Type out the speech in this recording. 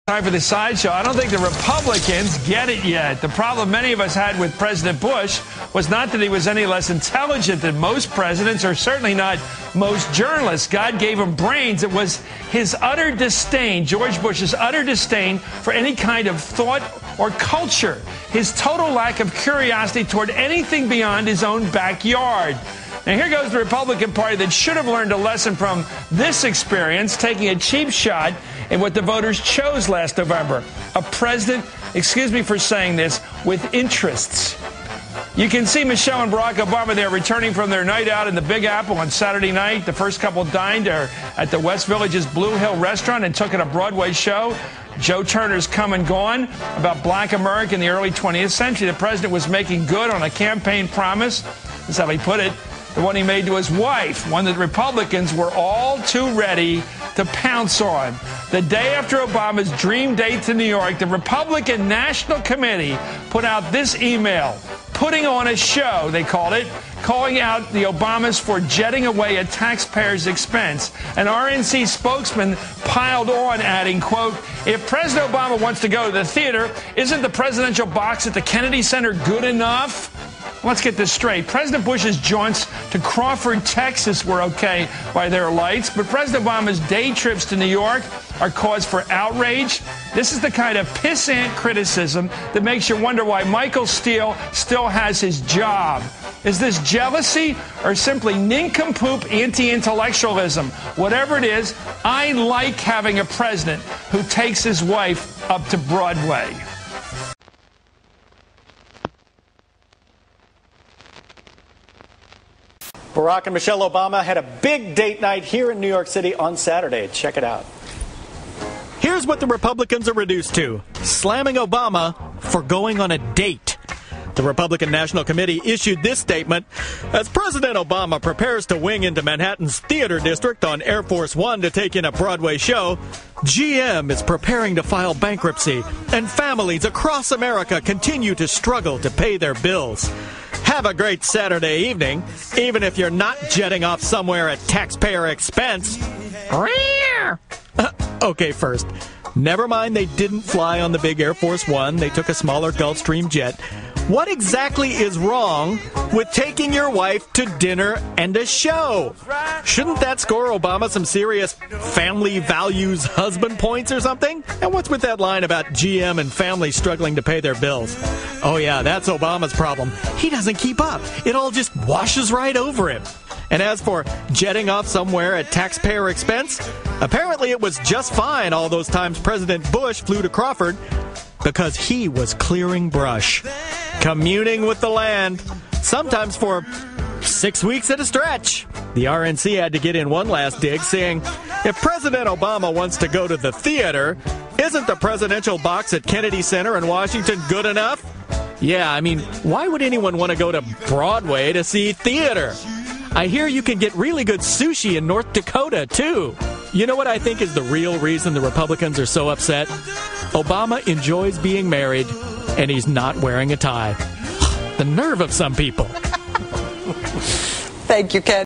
Time for the sideshow. I don't think the Republicans get it yet. The problem many of us had with President Bush was not that he was any less intelligent than most presidents, or certainly not most journalists. God gave him brains. It was his utter disdain, George Bush's utter disdain for any kind of thought or culture, his total lack of curiosity toward anything beyond his own backyard. Now, here goes the Republican Party that should have learned a lesson from this experience, taking a cheap shot at what the voters chose last November. A president, excuse me for saying this, with interests. You can see Michelle and Barack Obama there returning from their night out in the Big Apple on Saturday night. The first couple dined at the West Village's Blue Hill restaurant and took in a Broadway show. Joe Turner's Come and Gone, about black America in the early 20th century. The president was making good on a campaign promise. That's how he put it. The one he made to his wife, one that Republicans were all too ready to pounce on. The day after Obama's dream date to New York, the Republican National Committee put out this email, putting on a show, they called it, calling out the Obamas for jetting away at taxpayers' expense. An RNC spokesman piled on, adding, quote, if President Obama wants to go to the theater, isn't the presidential box at the Kennedy Center good enough? Let's get this straight. President Bush's jaunts to Crawford, Texas were okay by their lights, but President Obama's day trips to New York are cause for outrage. This is the kind of pissant criticism that makes you wonder why Michael Steele still has his job. Is this jealousy or simply nincompoop anti-intellectualism? Whatever it is, I like having a president who takes his wife up to Broadway. Barack and Michelle Obama had a big date night here in New York City on Saturday. Check it out. Here's what the Republicans are reduced to: slamming Obama for going on a date. The Republican National Committee issued this statement: as President Obama prepares to wing into Manhattan's theater district on Air Force One to take in a Broadway show, GM is preparing to file bankruptcy, and families across America continue to struggle to pay their bills. Have a great Saturday evening, even if you're not jetting off somewhere at taxpayer expense. Okay, first, never mind they didn't fly on the big Air Force One. They took a smaller Gulfstream jet. What exactly is wrong with taking your wife to dinner and a show? Shouldn't that score Obama some serious family values husband points or something? And what's with that line about GM and families struggling to pay their bills? Oh yeah, that's Obama's problem. He doesn't keep up. It all just washes right over him. And as for jetting off somewhere at taxpayer expense, apparently it was just fine all those times President Bush flew to Crawford, because he was clearing brush, communing with the land, sometimes for 6 weeks at a stretch. The RNC had to get in one last dig, saying, if President Obama wants to go to the theater, isn't the presidential box at Kennedy Center in Washington good enough? Yeah, I mean, why would anyone want to go to Broadway to see theater? I hear you can get really good sushi in North Dakota, too. You know what I think is the real reason the Republicans are so upset? Obama enjoys being married, and he's not wearing a tie. The nerve of some people. Thank you, Ken.